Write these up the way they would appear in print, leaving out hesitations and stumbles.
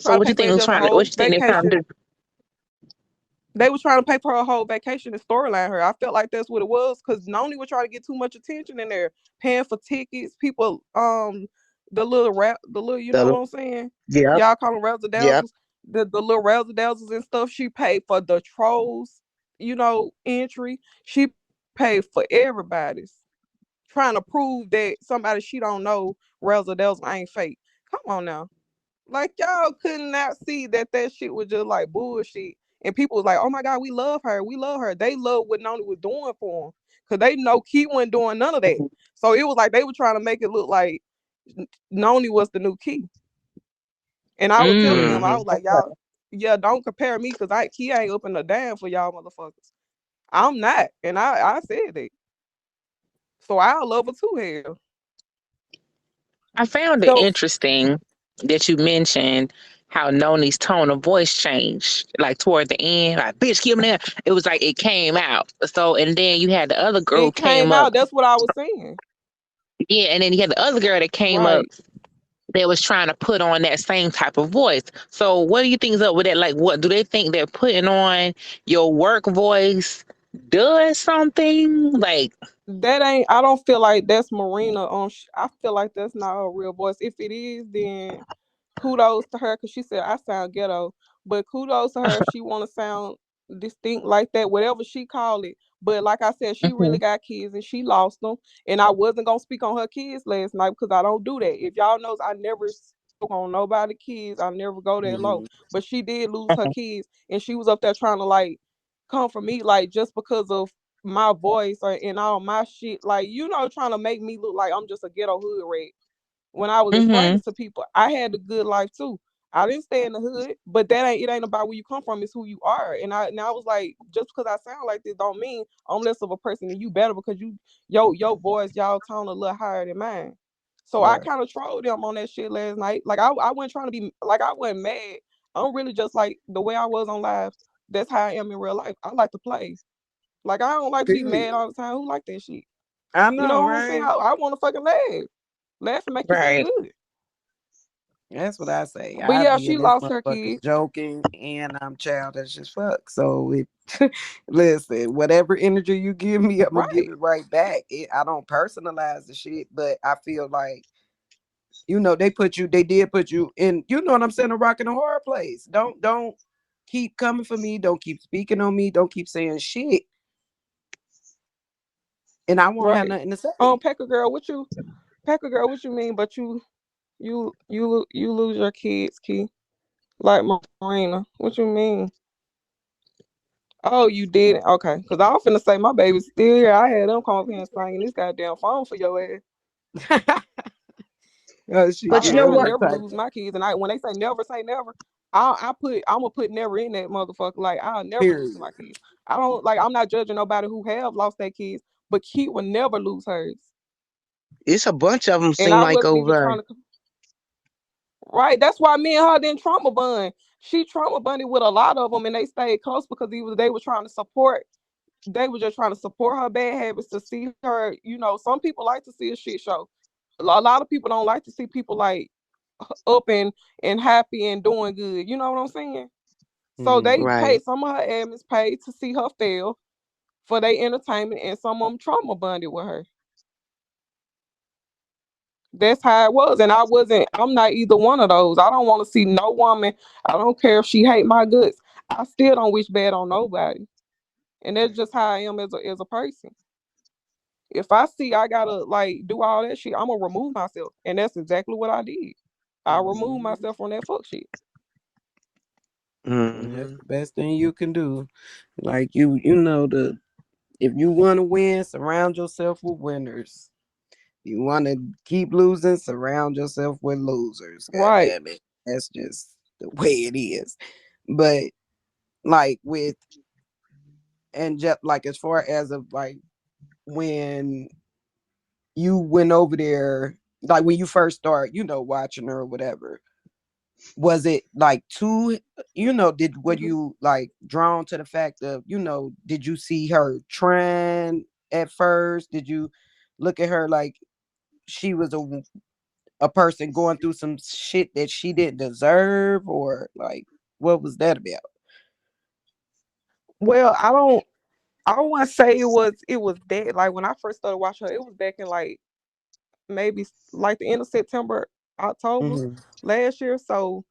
So trying to what pay you for think was Angela's trying to, what whole you think they're trying to vacation. do? They were trying to pay for her whole vacation and storyline her. I felt like that's what it was because Noni was trying to get too much attention in there, paying for tickets. People, the little rap, the little, you know what The, I'm saying? yep, Y'all call them razzle yep. dazzles. The little razzle dazzles and stuff. She paid for the trolls, entry. She paid for everybody's trying to prove that somebody she don't know razzle dazzle ain't fake. Come on now. Like y'all could not see that shit was just like bullshit. And people was like, "Oh my god, we love her. We love her." They love what Noni was doing for them because they know Key wasn't doing none of that. So it was like they were trying to make it look like Noni was the new Key. And I was telling them, I Mm-hmm. was like, "Y'all, yeah, don't compare me because I Key ain't up in the damn for y'all motherfuckers. I'm not." And I said that. So I love her too. Hell, I found it so interesting that you mentioned how Noni's tone of voice changed, like toward the end, like "bitch, give me that." It was like it came out. So, and then you had the other girl who it came came up, out. That's what I was saying. yeah, and then you had the other girl that came up Right. that was trying to put on that same type of voice. So, what do you think is up with that? Like, what do they think they're putting on your work voice does something? Like, That ain't. I don't feel like that's Marina on. I feel like that's not her real voice. If it is, then kudos to her because she said I sound ghetto. But kudos to her if she want to sound distinct like that, whatever she call it. But like I said, she really mhm, got kids and she lost them. And I wasn't gonna speak on her kids last night because I don't do that. If y'all knows, I never spoke on nobody kids. I never go that low. Mm-hmm. But she did lose her mhm, kids, and she was up there trying to like come for me, like just because of my voice and all my shit, like trying to make me look like I'm just a ghetto hood rat. When I was explaining mhm, to people, I had a good life too. I didn't stay in the hood, but that ain't it ain't about where you come from, it's who you are. And I was like, just because I sound like this don't mean I'm less of a person than you better because your voice, y'all tone a little higher than mine. So I Right. kind of trolled them on that shit last night. Like I wasn't trying to be like I wasn't mad. I'm really just like the way I was on live. That's how I am in real life. I like to play. Like I don't like to be mad Period. all the time. Who like that shit? I You know, know what I'm saying? right? I want to fucking laugh. Laugh and make you feel right. good. That's what I say. But I yeah, be she in this lost her motherfucker kids. joking and I'm childish as fuck. So listen, whatever energy you give me, I'm gonna give Right. it right back. I don't personalize the shit, but I feel like they did put you in. You know what I'm saying? A rock and a hard place. Don't keep coming for me. Don't keep speaking on me. Don't keep saying shit, and I won't have Right. nothing to say. Packer girl, what you mean? But you lose your kids, Key. Like Marina. What you mean? Oh, you didn't? Okay. Cause I was finna say my baby's still here. I had them come up here and singing this goddamn phone for your ass. She But you I know I would what? good never type. lose my kids. And I when they say never, I'm gonna put never in that motherfucker. Like I'll never lose Period. my kids. I don't like I'm not judging nobody who have lost their kids, but Key will never lose hers. It's a bunch of them And seem I like wasn't even over. trying to right. That's why me and her didn't trauma bond. She trauma bonded with a lot of them, and they stayed close because they were trying to support. They were just trying to support her bad habits to see her. Some people like to see a shit show. A lot of people don't like to see people like up and happy and doing good. You know what I'm saying? So they Mhm. paid Right. some of her admins paid to see her fail for their entertainment, and some of them trauma bonded with her. That's how it was, and I wasn't. I'm not either one of those. I don't want to see no woman. I don't care if she hate my guts. I still don't wish bad on nobody, and that's just how I am as a person. If I see I gotta like do all that shit, I'm gonna remove myself, and that's exactly what I did. I removed Mhm. myself from that fuck shit. That's Hmm. the best thing you can do. Like the if you want to win, surround yourself with winners. You want to keep losing, surround yourself with losers. God Right. damn it. That's just the way it is. But like with and just like as far as of like when you went over there, like when you first start, watching her or whatever, was it like too, did were Hmm. you like drawn to the fact of, did you see her trying at first? Did you look at her like she was a person going through some shit that she didn't deserve, or like what was that about? Well, I don't want to say it was that, like when I first started watching her, it was back in like maybe like the end of September, October Mm-hmm. last year. So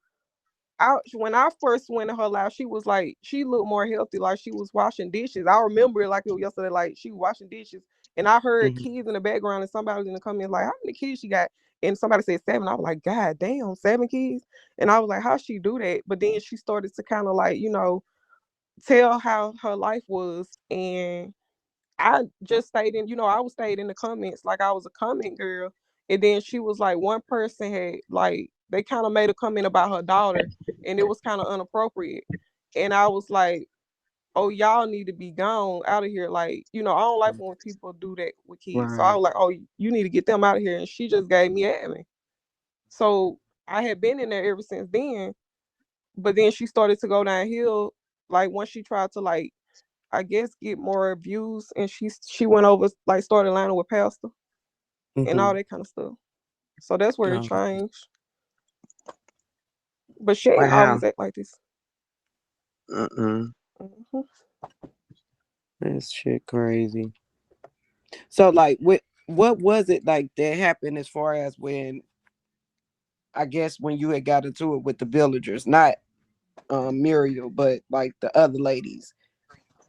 when I first went in her life, she was like she looked more healthy, like she was washing dishes. I remember it like it was yesterday, like she was washing dishes, and I heard Mm-hmm. kids in the background, and somebody was in the comments like, "How many kids she got?" And somebody said 7. I was like, "God damn, 7 kids!" And I was like, "How she do that?" But then she started to kind of like tell how her life was, and I just stayed in, I was stayed in the comments like I was a comment girl. And then she was like, one person had like they kind of made a comment about her daughter, and it was kind of inappropriate. And I was like, oh, y'all need to be gone out of here. Like, I don't like when people do that with kids. So I Right. was like, oh, you need to get them out of here. And she just gave me at me. So I had been in there ever since then. But then she started to go downhill. Like once she tried to like I guess get more views, and she went over like started lining with Pastor and all Mm-hmm. that kind of stuff. So that's where it Okay. changed. But she ain't Wow. always act like this. Mm-mm. Hmm. This shit crazy. So like what was it like that happened as far as when I guess when you had got into it with the villagers, not Muriel, but like the other ladies.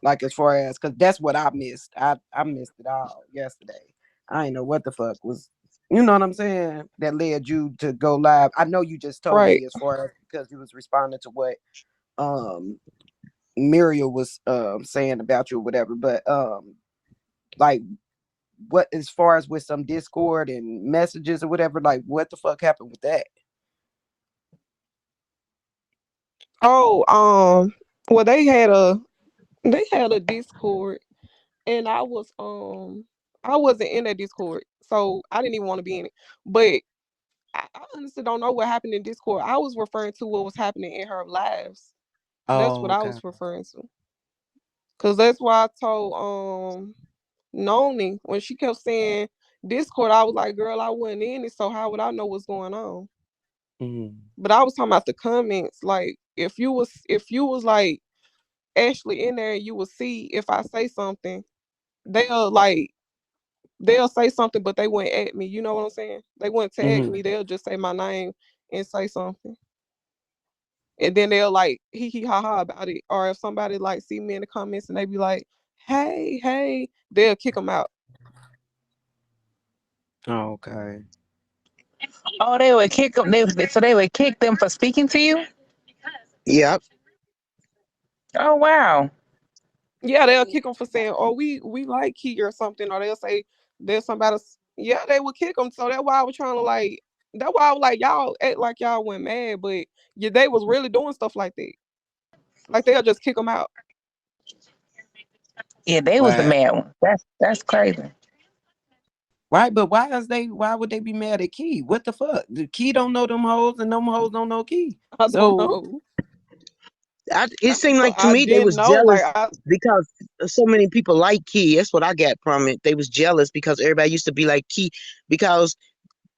Like as far as because that's what I missed. I missed it all yesterday. I ain't know what the fuck was, you know what I'm saying, that led you to go live. I know you just told Right. me as far as because you was responding to what um Muriel was saying about you or whatever, but like what as far as with some Discord and messages or whatever, like what the fuck happened with that? Oh, well they had a Discord, and I wasn't in that Discord, so I didn't even want to be in it. But I honestly don't know what happened in Discord. I was referring to what was happening in her lives. That's Oh, what I okay. was referring to. Cause that's why I told Noni when she kept saying Discord, I was like, girl, I wasn't in it, so how would I know what's going on? Mm-hmm. But I was talking about the comments. Like if you was like actually in there, you will see if I say something, they'll like they'll say something, but they wouldn't at me. You know what I'm saying? They wouldn't tag Mm-hmm. me. They'll just say my name and say something. And then they'll like hee hee ha ha about it. Or if somebody like see me in the comments and they be like, hey, hey, they'll kick them out. Okay. Oh, they would kick them. So they would kick them for speaking to you. Yep. Oh wow. Yeah, they'll kick them for saying, "Oh, we like Key or something," or they'll say there's somebody. Yeah, they would kick them. So that's why I was trying to like. That's why I was like, y'all act like y'all went mad, but yeah, they was really doing stuff like that. Like they'll just kick them out. Yeah, they was the Wow. mad one. That's crazy. Right, but why would they be mad at Key? What the fuck? The Key don't know them hoes and them hoes don't know Key. I don't So know. It seemed like to I me they didn't was know. Like jealous I. because so many people like Key. That's what I got from it. They was jealous because everybody used to be like Key because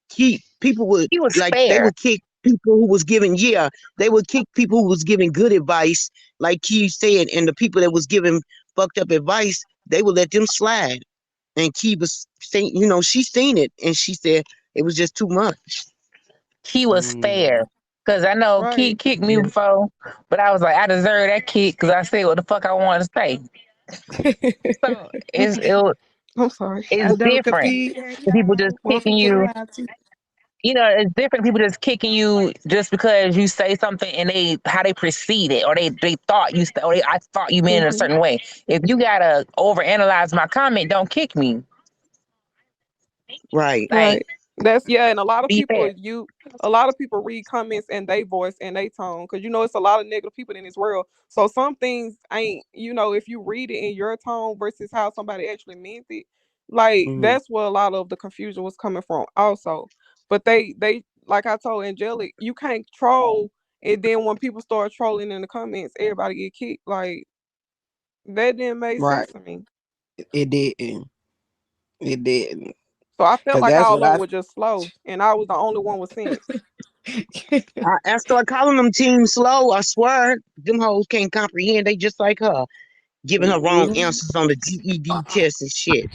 Key people would He was like they fair. would kick people who was giving they would kick people who was giving good advice like Key said, and the people that was giving fucked up advice they would let them slide. And Key was saying, she seen it and she said it was just too much. He was mm, fair. Cause I know Key Right. kicked me before, but I was like, I deserve that kick because I said what the fuck I wanted to say. So I'm sorry. it's Angelica different. P. Hey The people just y'all. kicking Welcome to the you. live team. It's different. People just kicking you just because you say something and they how they perceive it, or they thought you or I thought you meant it a Hmm. certain way. If you gotta overanalyze my comment, don't kick me. Right. Like, Right. That's yeah, and a lot of be people fair. read comments and they voice and they tone because it's a lot of negative people in this world. So some things ain't if you read it in your tone versus how somebody actually meant it, like Mm-hmm. that's where a lot of the confusion was coming from also. But they like I told Angelic, you can't troll, and then when people start trolling in the comments, everybody get kicked. Like that didn't make sense Right. to me. It didn't. It didn't. So I felt Cause like that's all what of them I. were just slow, and I was the only one with sense. I start calling them team slow. I swear, them hoes can't comprehend. They just like her, giving her wrong Mhm. answers on the GED test and shit.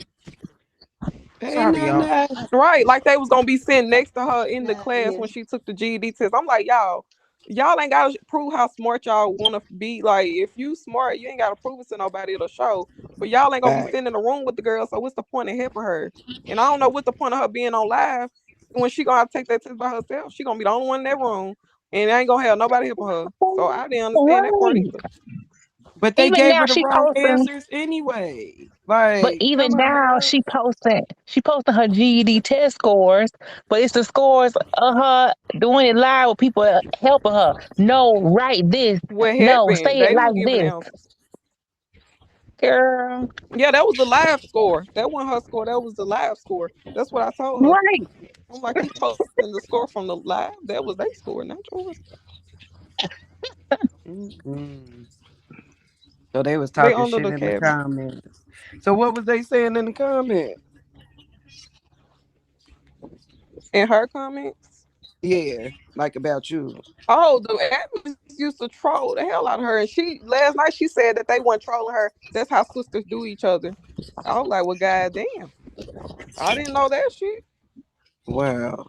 Hey, Sorry, nah, y'all. nah, Right, like they was gonna be sitting next to her in the nah, class yeah. when she took the GED test. I'm like, y'all ain't gotta prove how smart y'all wanna be. Like, if you smart, you ain't gotta prove it to nobody. It'll show. But y'all ain't gonna be Right. sitting in the room with the girl. So what's the point of helping her? And I don't know what the point of her being on live when she gonna have to take that test by herself. She gonna be the only one in that room, and ain't gonna have nobody helping her. So I didn't understand that part Right. either. But they Even gave now her the she wrong posting, answers anyway. but Like, come even on, now bro. she posting her GED test scores, but it's the scores of her doing it live with people helping her. No, write this. What No, happened? say it They like was giving this, answers. girl. Yeah, that was the live score. That wasn't her score. That was the live score. That's what I told her. Right. I'm like, you posting the score from the live. That was their score, not yours. Mm-mm. So they was They talking under shit the in the cabin. comments. So what was they saying in the comments? In her comments. Yeah, like about you. Oh, the admins used to troll the hell out of her. And she last night she said that they weren't trolling her. That's how sisters do each other. I was like, well, goddamn. I didn't know that shit. Wow.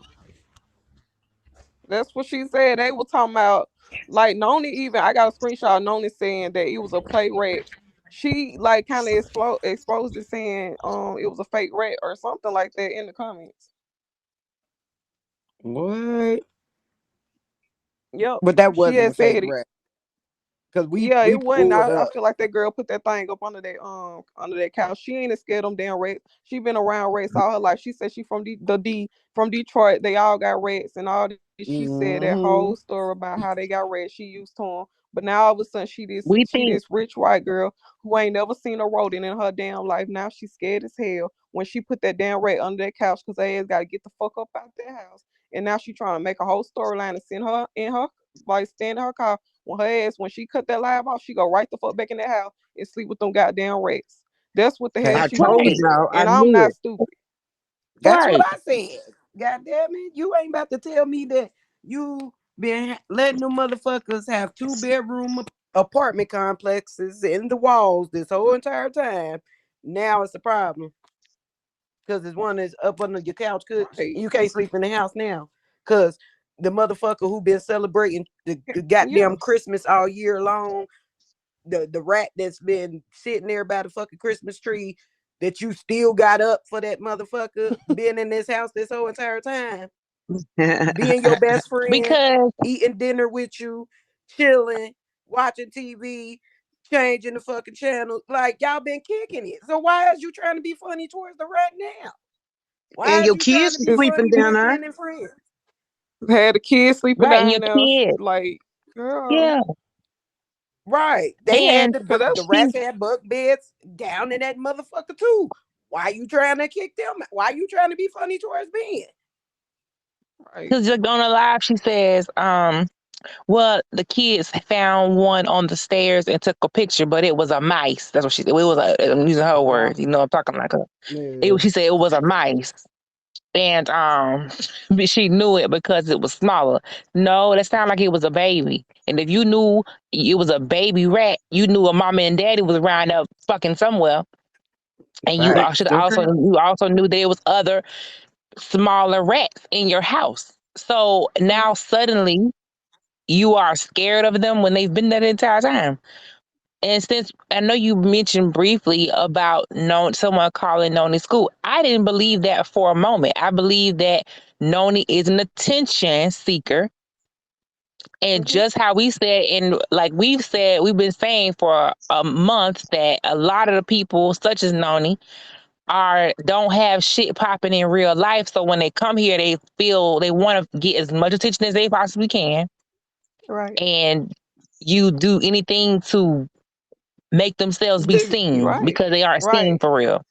That's what she said. They were talking about like Noni even I got a screenshot of Noni saying that it was a play rat. She like kind of exposed it saying it was a fake rat or something like that in the comments. What? Yep. But that She wasn't a had fake said it. rap. Cause we Yeah, we it wasn't. pulled I up. feel like that girl put that thing up under that couch. She ain't scared of them damn rats. She been around rats all her life. She said she from from Detroit. They all got rats and all this. She said that whole Hmm. story about how they got rats. She used to them. But now all of a sudden We she think this rich white girl who ain't never seen a rodent in her damn life. Now she's scared as hell when she put that damn rat under that couch because her ass got to get the fuck up out that house. And now she trying to make a whole storyline and send her in her like stand in her car when her ass, when she cut that live off, she go right the fuck back in that house and sleep with them goddamn rats. That's what the hell Okay. I she told doing. right, y'all. I And I'm knew not it. stupid. That's what right. I said. God damn it. You ain't about to tell me that you been letting them motherfuckers have two-bedroom apartment complexes in the walls this whole entire time. Now it's a problem. Cause this one is up under your couch. Cause Right. you can't sleep in the house now. Cause the motherfucker who been celebrating the Yeah. goddamn Christmas all year long, the rat that's been sitting there by the fucking Christmas tree that you still got up for that motherfucker being in this house this whole entire time, being your best friend, Because eating dinner with you, chilling, watching TV, changing the fucking channel. Like y'all been kicking it. So why is you trying to be funny towards the rat now? Why And is your you trying kids to was be It's sleeping funny down with there. Ken and friends? had the kids sleeping right, and your down there. kid, Like, girl. yeah, Right. They had and Cause the that's she rats had bunk beds down in that motherfucker too. Why you trying to kick them? Why you trying to be funny towards Ben? right. because on the live she says, well, the kids found one on the stairs and took a picture, but it was a mice. That's what she said. It was I'm using her Uh, words. You know, I'm talking like her. yeah. She said it was a mice, and she knew it because it was smaller. No, that sounded like it was a baby. And if you knew it was a baby rat, you knew a mama and daddy was around up fucking somewhere. And Facts. should also you also knew there was other smaller rats in your house. So now Mhm. suddenly you are scared of them when they've been there the entire time. And since I know you mentioned briefly about someone calling Noni school, I didn't believe that for a moment. I believe that Noni is an attention seeker. And Mhm. just how we said, and like we've been saying for a month that a lot of the people, such as Noni, don't have shit popping in real life. So when they come here, they feel they want to get as much attention as they possibly can, Right. and you do anything to make themselves be You seen right. because they aren't seen Right. for real.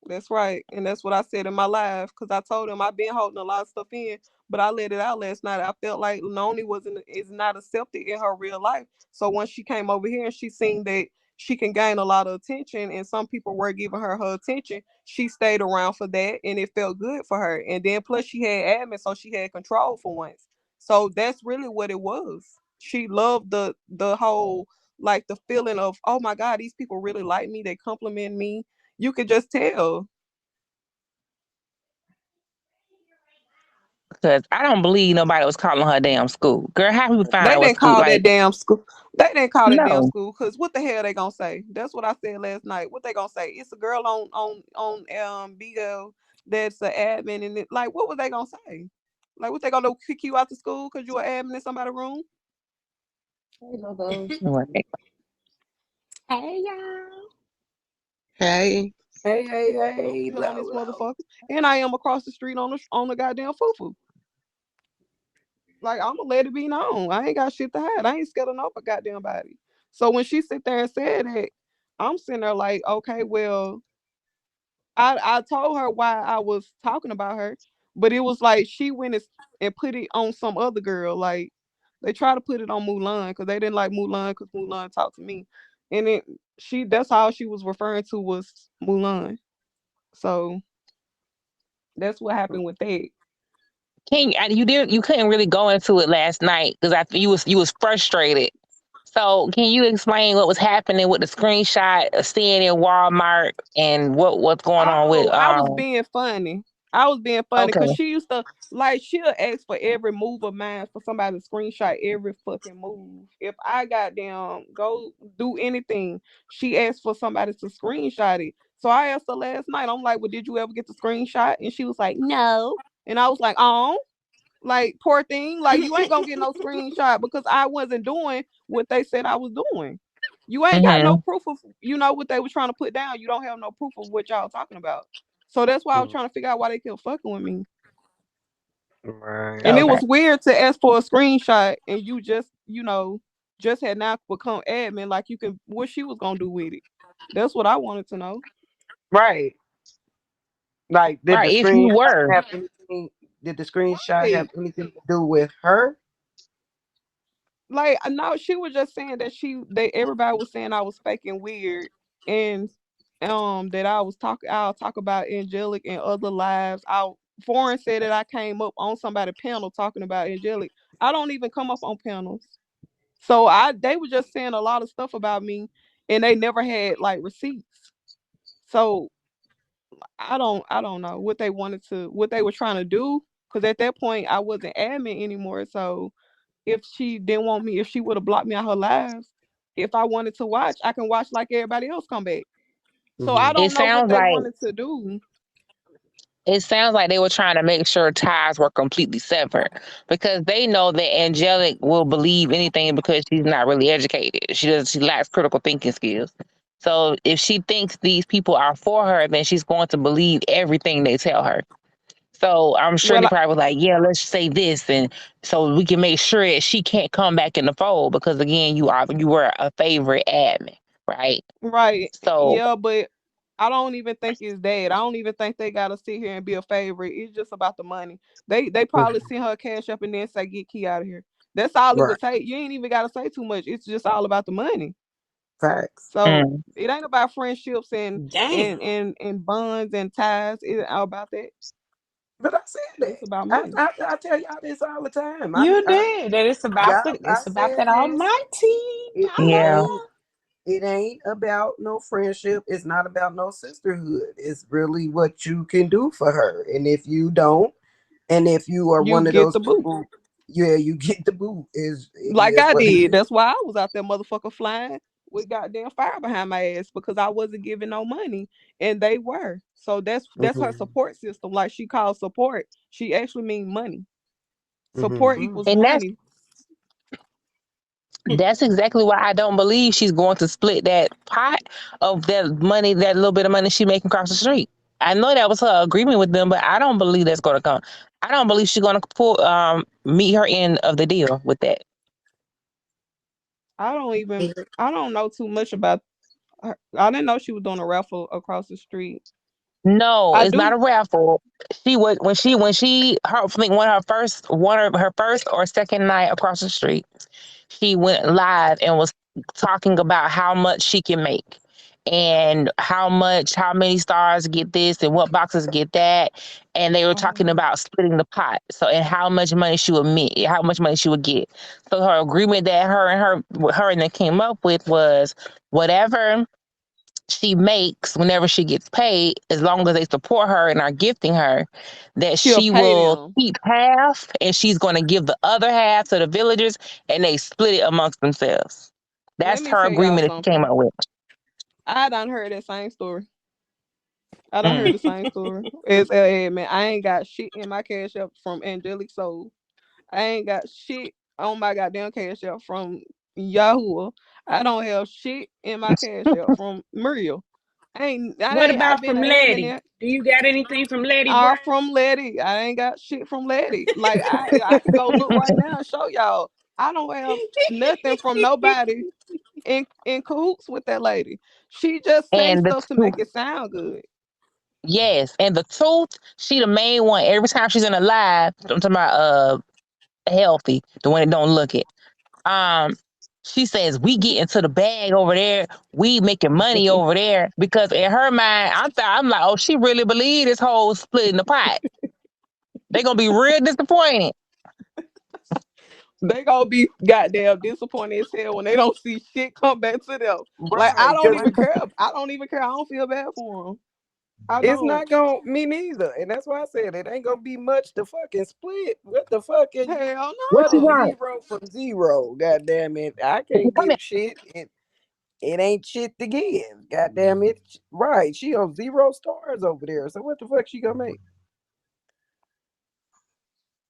That's right. And that's what I said in my live because I told him I've been holding a lot of stuff in, but I let it out last night. I felt like Noni is not accepted in her real life. So once she came over here and she seen that she can gain a lot of attention, and some people were giving her attention. She stayed around for that, and it felt good for her. And then plus she had admin, so she had control for once. So that's really what it was. She loved the whole, like, the feeling of, oh my god, these people really like me. They compliment me. You could just tell. Because I don't believe nobody was calling her damn school. Girl, how we find They out what didn't school? call Like, that damn school. They didn't call that damn no. school because what the hell they gonna say? That's what I said last night. What they gonna say? It's a girl on Bigo that's an admin, and like, what was they gonna say? Like, what they gonna do? Kick you out the school because you an admin in somebody's room? Hey, Bubbles. Right. Hey, y'all. Hey, hey, hey, hey, Still on low, this low. motherfucker, and I am across the street on the goddamn fufu. Like, I'm gonna let it be known. I ain't got shit to hide. I ain't scared of no goddamn body. So when she sit there and said that, I'm sitting there like, okay, well, I told her why I was talking about her, but it was like she went and put it on some other girl. Like, they tried to put it on Mulan because they didn't like Mulan because Mulan talked to me, and it she that's all she was referring to was Mulan. So that's what happened with that. You couldn't really go into it last night because I you was frustrated. So can you explain what was happening with the screenshot of seeing in Walmart and what's going on with Oh, I was being funny. I was being funny because okay. she used to, like, she'll ask for every move of mine for somebody to screenshot every fucking move. If I goddamn go do anything, she asked for somebody to screenshot it. So I asked her last night. I'm like, "Well, did you ever get the screenshot?" And she was like, "No." And I was like, "Oh, like, poor thing. Like, you ain't gonna get no screenshot because I wasn't doing what they said I was doing. You ain't got no Mm-hmm. proof of, what they were trying to put down. You don't have no proof of what y'all talking about. So that's why I was Mm, trying to figure out why they kept fucking with me. And right. it Okay. was weird to ask for a screenshot and you just, just had now become admin. Like, you can, what she was gonna do with it. That's what I wanted to know. Right. Like, did the Right. If you screenshot were. have anything? Did the screenshot have Right. anything to do with her? Like, no, she was just saying that they everybody was saying I was faking weird, and that I'll talk about Angelic and other lives. Foreign said that I came up on somebody panel talking about Angelic. I don't even come up on panels. So I they were just saying a lot of stuff about me, and they never had like receipts. So I don't know what they were trying to do, because at that point I wasn't admin anymore. So if she didn't want me, if she would have blocked me out her lives, if I wanted to watch, I can watch like everybody else come back. So I Mm-hmm. It don't know what sounds they like wanted to do. it sounds like they were trying to make sure ties were completely severed because they know that Angelic will believe anything because she's not really educated. She lacks critical thinking skills. So if she thinks these people are for her, then she's going to believe everything they tell her. So I'm sure Well, they probably was like, yeah, let's say this, and so we can make sure that she can't come back in the fold because again, you were a favorite admin, right? right, So yeah, but I don't even think it's that. I don't even think they gotta sit here and be a favorite. It's just about the money. They probably Hmm. send her cash up and then say, "Get Key out of here." That's all it Right. would take. You ain't even gotta say too much. It's just all about the money. Facts. So mm, it ain't about friendships and Damn. and and and bonds and ties. It's all about that. But I said It's that. about money. I tell y'all this all the time. You did. That Y'all, I it's about said that this. almighty It yeah. dollar. ain't it ain't about no friendship. It's not about no sisterhood. It's really what you can do for her. And if you don't, and if you are You one of get those the boot. people, yeah, you get the boot. It Like is I what it did. is. That's why I was out there motherfucker flying with goddamn fire behind my ass because I wasn't giving no money and they were. So that's her Mm-hmm. support system. Like she calls support. She actually mean money. Support Mm-hmm. equals And money. that's exactly why I don't believe she's going to split that pot of that money, that little bit of money she making across the street. I know that was her agreement with them, but I don't believe that's going to come. I don't believe she's going to pull meet her end of the deal with that. I don't even I don't know too much about her. I didn't know she was doing a raffle across the street. No, I it's not do a raffle. She was when she her I think one of her first or second night across the street. She went live and was talking about how much she can make and how many stars get this and what boxes get that. And they were talking Oh, about splitting the pot. So, and how much money she would make, how much money she would get. So her agreement that her and they came up with was whatever she makes whenever she gets paid, as long as they support her and are gifting her, that she'll she pay will them. keep half and she's going to give the other half to the villagers and they split it amongst themselves. Let That's me her tell y'all agreement that she came something. up with. I done heard that same story. I done Mm. heard the same story. It's man. I ain't got shit in my cash app from Angelic Soul. I ain't got shit on my goddamn cash app from Yahoo. I don't have shit in my cash app from Muriel. What I've about been from an admin Letty? there. Do you got anything from Letty All Brown? from Letty. I ain't got shit from Letty. Like I can go look right now and show y'all. I don't have nothing from nobody in cahoots with that lady. She just say And the stuff to truth, make it sound good. yes, and the truth, she the main one. Every time she's in a live, I'm talking about healthy, the one that don't look it. Um, she says we get into the bag over there, we making money over there because in her mind, I'm like, oh, she really believe this whole splitting the pot. They gonna be real disappointed. They gonna be goddamn disappointed as hell when they don't see shit come back to them. Like I Right, don't because even care. I don't even care. I don't feel bad for them. I it's don't. not gonna me neither, and that's why I said it ain't gonna be much to fucking split. What the fuck? Hell What What you is no. want? zero from zero? God damn it! I If you can't come here, give shit. It ain't shit to give. God damn it! Right? She on 0 stars over there. So what the fuck she gonna make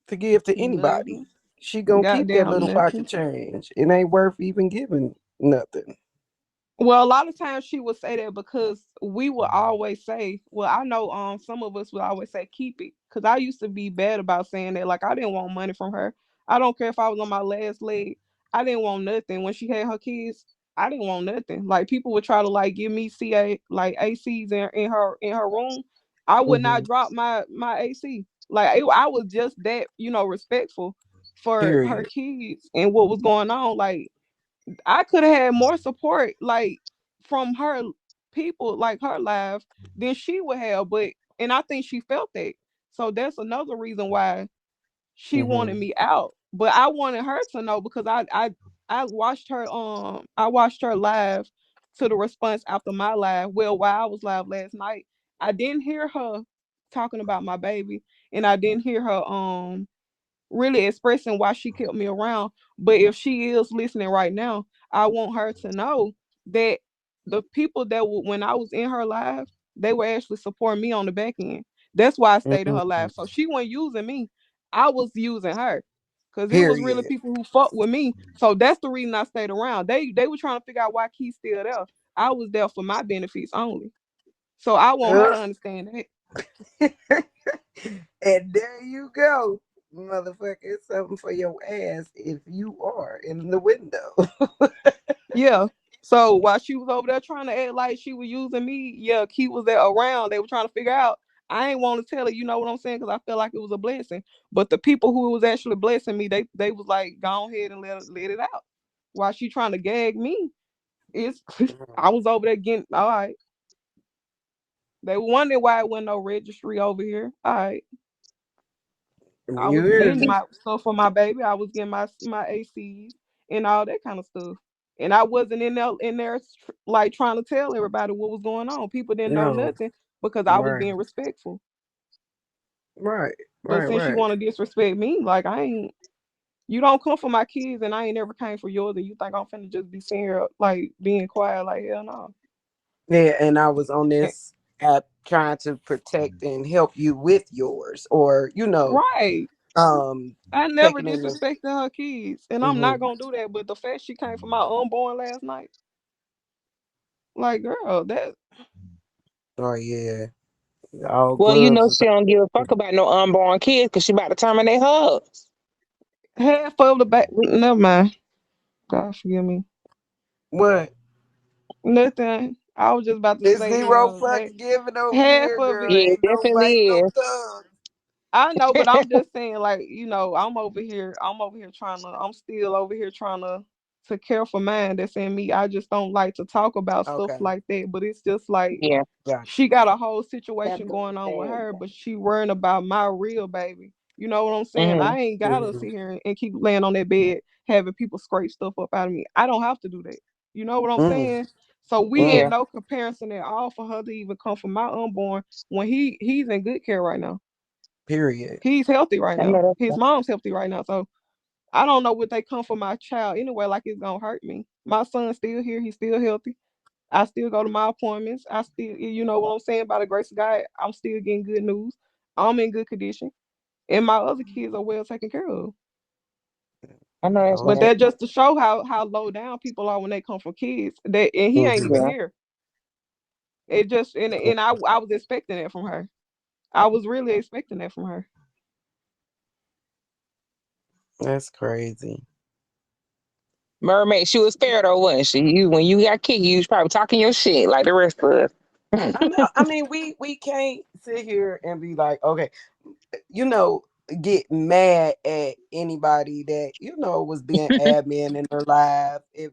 to give to anybody? Nothing. She gonna keep that Goddamn little nothing. pocket change. It ain't worth even giving nothing. Well, a lot of times she would say that because we would always say, well, I know some of us would always say keep it. Cause I used to be bad about saying that. Like I didn't want money from her. I don't care if I was on my last leg. I didn't want nothing. When she had her kids, I didn't want nothing. Like people would try to like give me CA like ACs in her room. I would not Hmm. drop my AC. Like I was just that, respectful for her Period. kids and what was going on. Like I could have had more support, like from her people, like her life, than she would have. But and I think she felt that. So that's another reason why she wanted Hmm. me out. But I wanted her to know because I watched her live to the response after my live. Well, while I was live last night, I didn't hear her talking about my baby, and I didn't hear her really expressing why she kept me around. But if she is listening right now, I want her to know that the people that when I was in her life, they were actually supporting me on the back end. That's why I stayed in her life. So she wasn't using me. I was using her. Cause it was really Period. people who fought with me. So that's the reason I stayed around. They were trying to figure out why Key's still there. I was there for my benefits only. So I want her to understand that. And there you go, motherfucker. It's something for your ass if you are in the window. Yeah. So while she was over there trying to act like she was using me, yeah, Key was there around. They were trying to figure out. I ain't want to tell her, you know what I'm saying, because I felt like it was a blessing. But the people who was actually blessing me, they was like, go ahead and let it out. While she trying to gag me, it's I was over there getting all right. They were wondering why it wasn't no registry over here. All right. I You was hear getting me? my stuff for my baby. I was getting my ACs and all that kind of stuff. And I wasn't in there like trying to tell everybody what was going on. People didn't know No. nothing because I was Right. being respectful. Right. But Right. since you Right. want to disrespect me, like I ain't. You don't come for my kids, and I ain't never came for yours. And you think I'm finna just be sitting here like being quiet? Like hell no. Yeah. And I was on Eh, this app trying to protect and help you with yours, or right. um, I never taking in the. disrespected her kids, and I'm not Hmm. gonna do that. But the fact she came for my unborn last night, like girl, that Oh yeah. All well, you gloves know was she don't give a fuck about no unborn kids because she about to terminate hers. half of the back. Never mind. God forgive me. what? Nothing. I was just about to It's say zero then fucking giving over half here, of girl. it. Yeah, it Ain't no biting definitely no is. tongue. I know, but I'm just saying, like, I'm over here trying to, I'm still over here trying to. to care for mine that's in me. I just don't like to talk about stuff Okay, like that. But it's just like Yeah. got she got a whole That situation going on with bad. her, but she worrying about my real baby. You know what I'm saying? Hmm. I ain't you. gotta sit here and keep laying on that bed having people scrape stuff up out of me. I don't have to do that. You know what I'm Mm, saying? So we mm, in Yeah. no comparison at all for her to even come from my unborn when he's in good care right now. period. He's healthy right I now. know His that's mom's healthy right now. So I don't know what they come for my child anyway, like it's gonna hurt me. My son's still here, he's still healthy. I still go to my appointments. I still, you know what I'm saying? By the grace of God, I'm still getting good news. I'm in good condition. And my other kids are well taken care of. I know that's Oh But yeah. right. that just to show how low down people are when they come for kids. That and he ain't even Hmm. Yeah. here. It just and I was expecting that from her. I was really expecting that from her. That's crazy. Mermaid, she was fair though, wasn't she? You when you got kicked, you was probably talking your shit like the rest of us. I know. I mean, we can't sit here and be like, okay, you know, get mad at anybody that was being admin in their life. If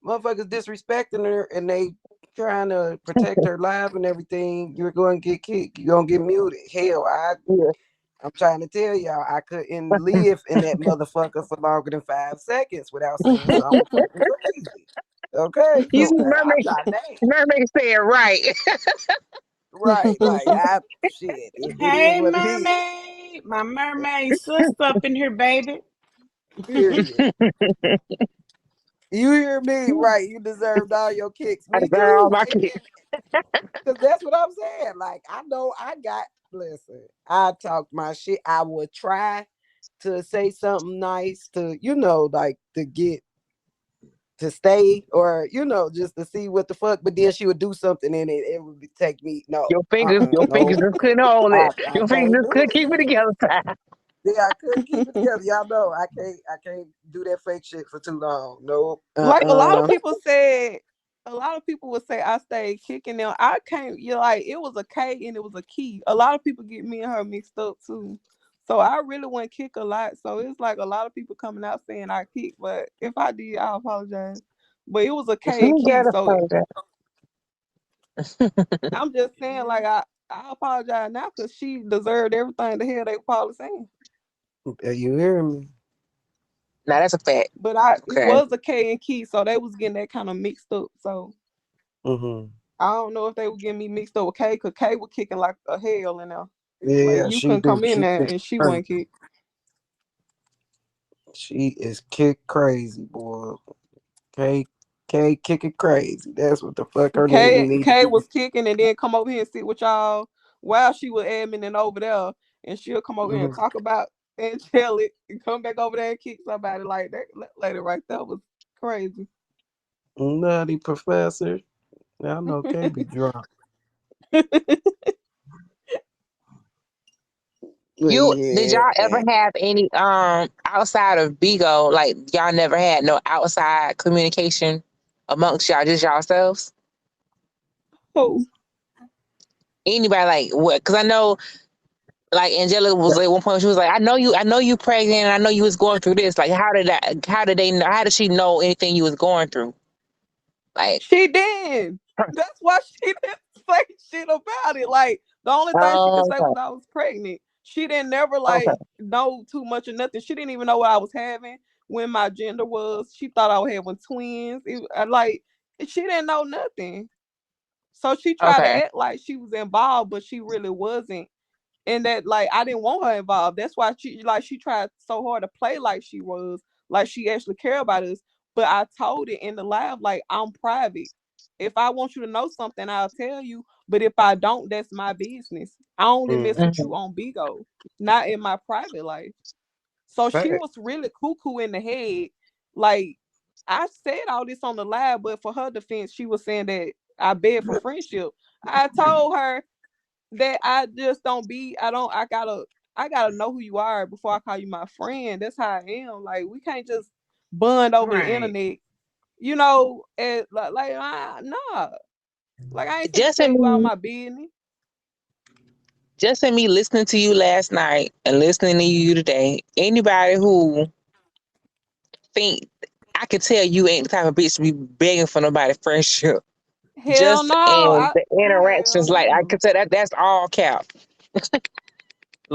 motherfuckers disrespecting her and they trying to protect her life and everything, you're going to get kicked. You're going to get muted. Hell, Yeah. I'm trying to tell y'all, I couldn't live in that motherfucker for longer than 5 seconds without saying something fucking crazy. Okay, You so see, I'm mermaid, not mad. mermaid said right. Right, like I shit. It is Hey, what it is. mermaid. My mermaid sister up in here, baby. Period. You hear me? Right. You deserved all your kicks. I Me deserve all too. my kids. Because that's what I'm saying. Like, I know I got, listen, I talk my shit. I would try to say something nice to, like to get to stay or, just to see what the fuck. But then she would do something and it would take me, no, Your fingers no, just couldn't hold it. I Your fingers can't just do couldn't it. keep it together. Yeah, I couldn't keep it together. Y'all know I can't do that fake shit for too long. Nope. Like a lot of people would say I stayed kicking them. I can't you like it was a K and it was a key. A lot of people get me and her mixed up too. So I really wouldn't kick a lot. So it's like a lot of people coming out saying I kick, but if I did, I apologize. But it was a K and You key. gotta So apologize. I'm just saying like I apologize now because she deserved everything the hell they were probably saying. You hear me? Now that's a fact. But it Okay. was a K and key, so they was getting that kind of mixed up. So Mm-hmm. I don't know if they were getting me mixed up with K because K was kicking like a hell in there. Like Yeah, you she couldn't do. come in She there kick and she crazy. wasn't kick. She is kick crazy, boy. K K kick it crazy. That's what the fuck her name need to K be. was kicking and then come over here and sit with y'all while she was adminning over there, and she'll come over here and Mhm. talk about Angelic and come back over there and kick somebody like that. Lady right there was crazy. Nutty professor. I know K be drunk. But You did yeah, y'all ever man. have any outside of Bigo, like y'all never had no outside communication amongst y'all, just yourselves? Oh, Anybody like what? Because I know like Angela was at one point she was like, I know you pregnant and I know you was going through this. Like how did they know how did she know anything you was going through? Like she did. That's why she didn't say shit about it. Like the only thing she could oh, say was I was pregnant. She didn't never okay, like know too much or nothing. She didn't even know what I was having when my gender was. She thought I was having twins. Like she didn't know nothing. So she tried to okay, act like she was involved, but she really wasn't. And that like I didn't want her involved. That's why she tried so hard to play like she was, like she actually cared about us. But I told it in the lab, like I'm private. If I want you to know something, I'll tell you. But if I don't, that's my business. I only mess with hmm, you on Bigo, not in my private life. So she Fact. was really cuckoo in the head. Like I said all this on the live, but for her defense, she was saying that I beg for friendship. I told her that I just don't be. I gotta know who you are before I call you my friend. That's how I am. Like we can't just bond over the Right. internet. You know, and nah. Like I ain't finna just tell in you all me my business. just in me listening to you last night and listening to you today, anybody who think I could tell you ain't the type of bitch to be begging for nobody friendship. Hell Just no. in the Hell interactions, like I no. could tell that's all cap.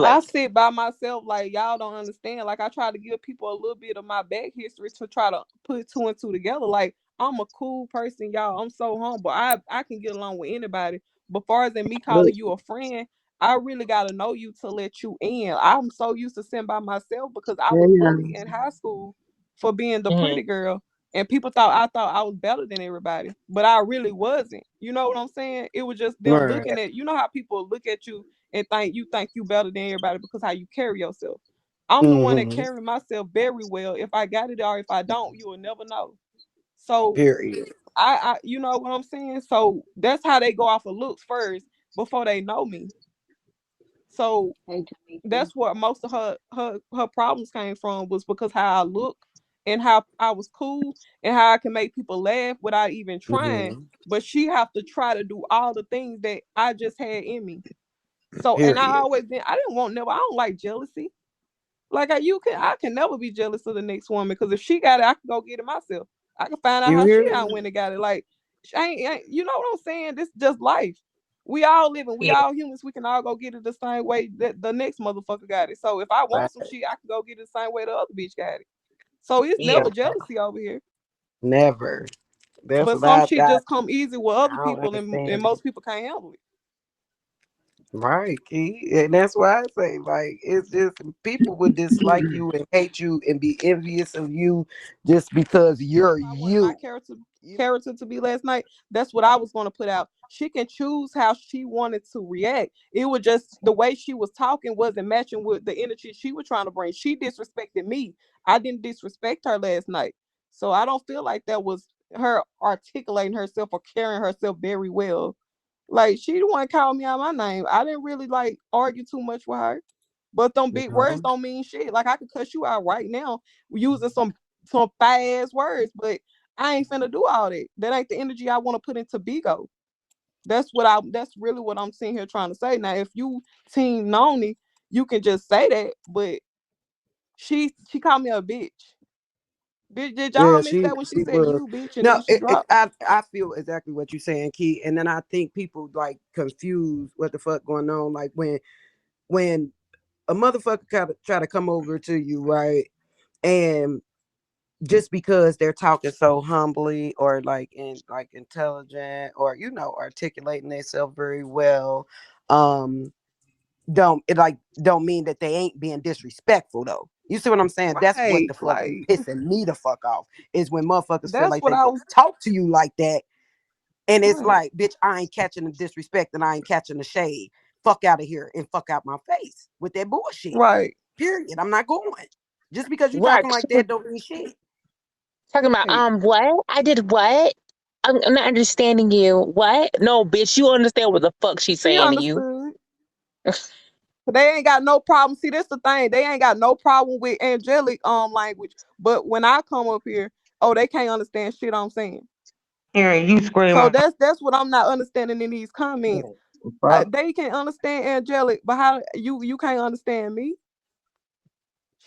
I Like, sit by myself like y'all don't understand. Like I try to give people a little bit of my back history to try to put two and two together. Like I'm a cool person, y'all. I'm so humble. I can get along with anybody. But far as in me Look, calling you a friend, I really gotta know you to let you in. I'm so used to sitting by myself because I was bullied yeah, in high school for being the mhm, pretty girl. And people thought I was better than everybody. But I really wasn't. You know what I'm saying? It was just them Right. looking at you know how people look at you and think you better than everybody because how you carry yourself. I'm the one that Mm-hmm. carry myself very well. If I got it or if I don't, you will never know. So Period. I you know what I'm saying? So that's how they go off of looks first before they know me. So hey, Tamika. that's where most of her problems came from was because how I look and how I was cool and how I can make people laugh without even trying. Mm-hmm. But she have to try to do all the things that I just had in me. So and I Period. always I didn't want never I don't like jealousy. Like I can never be jealous of the next woman because if she got it, I can go get it myself. I can find out You how she hear done me? went and got it. Like you know what I'm saying? This just life. We all living. We yeah, all humans. We can all go get it the same way that the next motherfucker got it. So if I want some Right. shit, I can go get it the same way the other bitch got it. So it's yeah. never jealousy over here. Never. That's But what some I shit got. just come easy with other I don't people, and understand it. most people can't handle it. Right, Key. And that's why I say, like, it's just people would dislike you and hate you and be envious of you just because you're If I wanted my you. character to be last night, that's what I was going to put out. She can choose how she wanted to react. It was just the way she was talking wasn't matching with the energy she was trying to bring. She disrespected me. I didn't disrespect her last night. So I don't feel like that was her articulating herself or carrying herself very well. Like she the one called me out my name. I didn't really like argue too much with her. But them big words No. don't mean shit. Like I could cuss you out right now using some fast words, but I ain't finna do all that. That ain't the energy I want to put into Bigo. That's really what I'm sitting here trying to say. Now, if you team Noni, you can just say that, but she called me a bitch. Did y'all Yeah, miss that when she she said was. you bitch and No, then she dropped? I feel exactly what you're saying, Key. And then I think people like confuse what the fuck going on. Like when a motherfucker try to come over to you, right? And just because they're talking so humbly or like intelligent or articulating themselves very well, um don't mean that they ain't being disrespectful though. You see what I'm saying? That's what Right. the fuck be Like pissing me the fuck off is when motherfuckers feel that's like what they I can was talk to you like that, and it's right. like, bitch, I ain't catching the disrespect and I ain't catching the shade. Fuck out of here and fuck out my face with that bullshit. Right. Period. I'm not going. Just because you Right. talking She like was that don't mean shit. talking about Right. what? I did what? I'm not understanding you. What? No, bitch, you understand what the fuck she's She saying to you. understood. They ain't got no problem. See, that's the thing. They ain't got no problem with angelic language. But when I come up here, oh, they can't understand shit I'm saying. Hearing you scream So out. that's what I'm not understanding in these comments. Fuck. They can understand angelic, but how you can't understand me?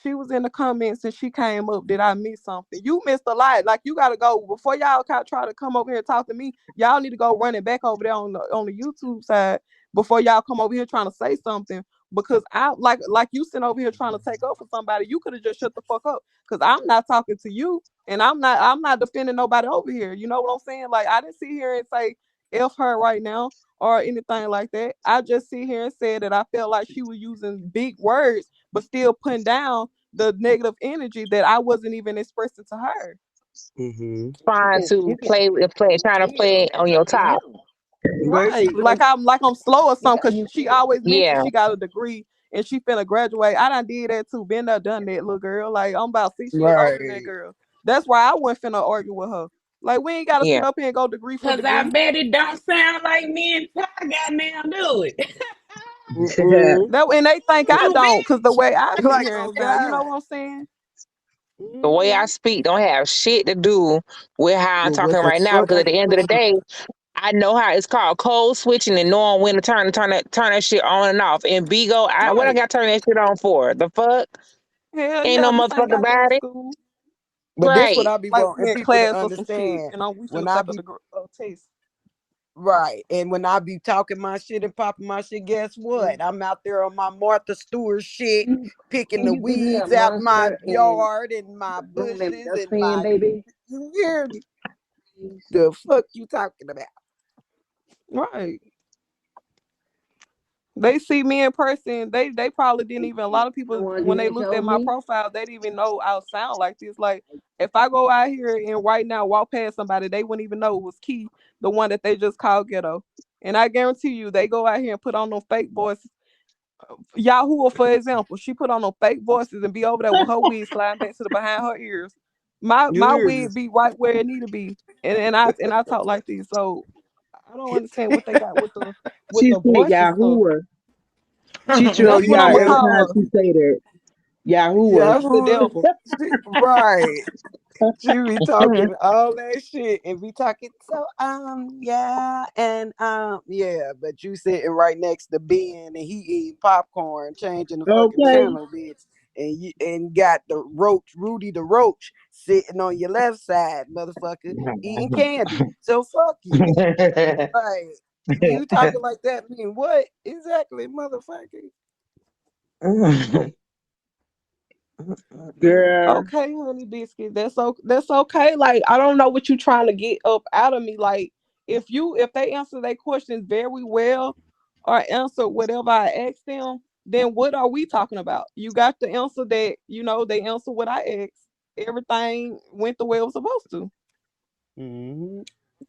She was in the comments and she came up. Did I miss something? You missed a lot. Like you gotta go before y'all try to come over here and talk to me. Y'all need to go running back over there on the YouTube side before y'all come over here trying to say something. Because I like you sitting over here trying to take up for somebody. You could have just shut the fuck up. Because I'm not talking to you and I'm not defending nobody over here. You know what I'm saying? Like I didn't sit here and say F her right now or anything like that. I just sit here and said that I felt like she was using big words but still putting down the negative energy that I wasn't even expressing to her. Mm-hmm. Trying to trying to play on your top. Right. Basically. Like I'm slow or something because she always mentions Yeah, she got a degree and she finna graduate. I done did that too. Been there, done that, little girl. Like I'm about 6 years older than that Right. girl. That's why I wasn't finna argue with her. Like we ain't gotta yeah. sit up here and go degree for Cause I degree. bet it don't sound like me and Ty got now do it. Mm-mm. That and they think I You don't, cause the bitch. way I sit Like, here and oh sound. You know God. what I'm saying? The way I Mm-hmm. speak don't have shit to do with how I'm Well, talking what the right now. fuck Because I at the end of the said? day, I know how it's called code switching and knowing when to turn that shit on and off. And Bigo, what I Right. got to turn that shit on for? The fuck? Hell Ain't yeah, no this ain't motherfucker goddamn about it. school. But this what Right. I be like wanting we in people to class or some shit, understand. and we When finna I take a be test. right, and when I be talking my shit and popping my shit, guess what? I'm out there on my Martha Stewart shit, You picking can the you give me that weeds out my monster and yard and my bring that bushes and dustpan, my. baby? You hear me? Please. The fuck you talking about? Right. They see me in person. They probably didn't even. A lot of Don't people want to when give me they a looked at my Josie? profile, they didn't even know I would sound like this. Like if I go out here and right now walk past somebody, they wouldn't even know it was Key, the one that they just called ghetto. And I guarantee you, they go out here and put on no fake voices. Yahoo, for example, she put on no fake voices and be over there with her wig sliding back to the behind her ears. My You my hear me? wig be right where it need to be, and I talk like this. So I don't understand what they got with She the said voice and stuff. Yahoo. She troll That's what y'all I'm gonna every call time her. she say that. Yahoo. The Yahoo, devil. right? She be talking all that shit and be talking so yeah and yeah, but you sitting right next to Ben and he eating popcorn, changing the fucking Okay. channel, bitch, and you and got the roach Rudy the Roach sitting on your left side, motherfucker, eating candy. So fuck you. Like you talking like that mean what exactly, motherfucker? Girl. Okay, honey biscuit. That's okay. Like I don't know what you trying to get up out of me. Like if they answer their questions very well or answer whatever I ask them, then what are we talking about? You got the answer that they answer what I asked. Everything went the way it was supposed to. Mm-hmm.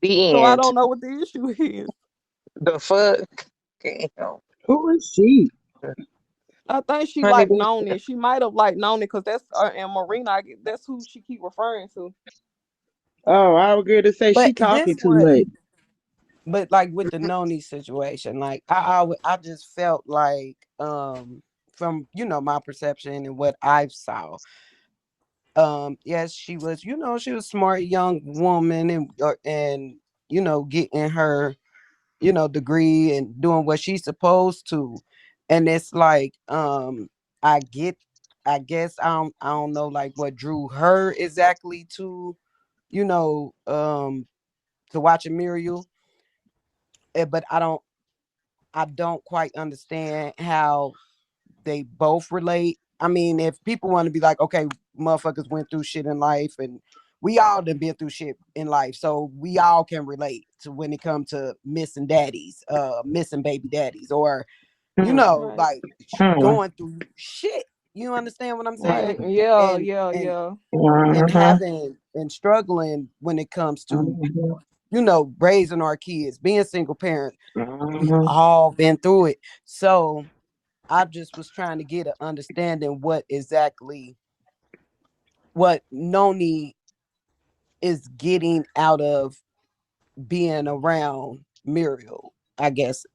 The So I end. don't know what the issue is. The fuck? Damn. Who is she? I think she Honey like known biscuit. it. She might have like known it because that's and Marina. That's who she keep referring to. Oh, I was going to say But she talking this too what much. but like with the Noni situation, like I just felt like from my perception and what I saw, yes, she was she was a smart young woman and getting her degree and doing what she's supposed to, and it's like I get I don't know like what drew her exactly to you know to watching Muriel, but I don't quite understand how they both relate. I mean, if people want to be like, okay, motherfuckers went through shit in life, and we all done been through shit in life, so we all can relate to when it comes to missing daddies, missing baby daddies, or Right. like Hmm. going through shit. You understand what I'm saying? Right. Yeah. And Yeah. and Yeah. and Mhm. having and struggling when it comes to Mhm. raising our kids, being single parents. We Mhm. all been through it. So I just was trying to get an understanding what Noni is getting out of being around Muriel, I guess.